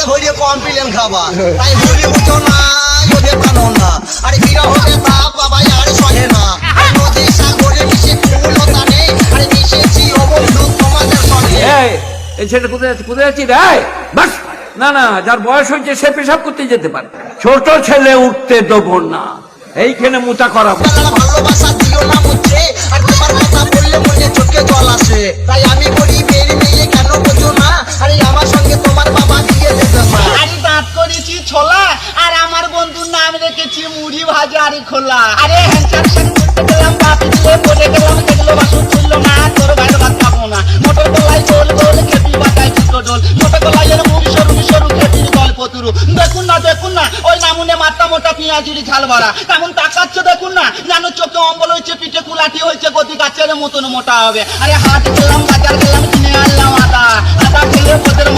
ঘুরিয়ে কমপ্লেন খাবা তাই ভুলি বুঝো না ওদের মানো না আরে বিরা হবে তা বাবা আর সহে না নদী সাগরে মিশে কুলতা নেই আরে মিশেছি অবন্ধু তোমাদের সঙ্গে এই ছেলে কোথায় যাচ্ছি রে বাস না না যার বয়স হয়েছে সে পেশাব করতে যেতে পারে ছোট ছেলে উঠতে দেবো না এইখানে মুতা করাবো ভালোবাসা দিও না মুঝে আর তোমার কথা বললে মনে চোখে জল আসে তাই আমি বলি মেয়ে মেয়ে কেন বোঝো না আরে আমার সঙ্গে তোমার বাবা দিয়ে যেতে পারে আরে দাঁত করেছি ছোলা আর আমার বন্ধুর নাম রেখেছি মুড়ি ভাজা আর খোলা আরে হ্যান্ডসার সাথে করতে গেলাম বাপি দিলে বলে গেলাম দেখলো বাসন ছিল না তোর ভাইয়ের ভাত খাবো না মোটর গলায় গোল গোল খেপি বাটায় ছোট ডোল মোটর গলায় এর মুড়ি সরু খেপির গল পতুরু দেখুন না ওই নামুনে মাথা মোটা পেঁয়াজুরি ঝাল ভরা তেমন তাকাচ্ছে দেখুন না জানো চোখে অম্বল হয়েছে পিঠে কুলাটি হয়েছে গতি গাছের মতন মোটা হবে আরে হাট গেলাম বাজার গেলাম কিনে আনলাম আদা খেলে ওদের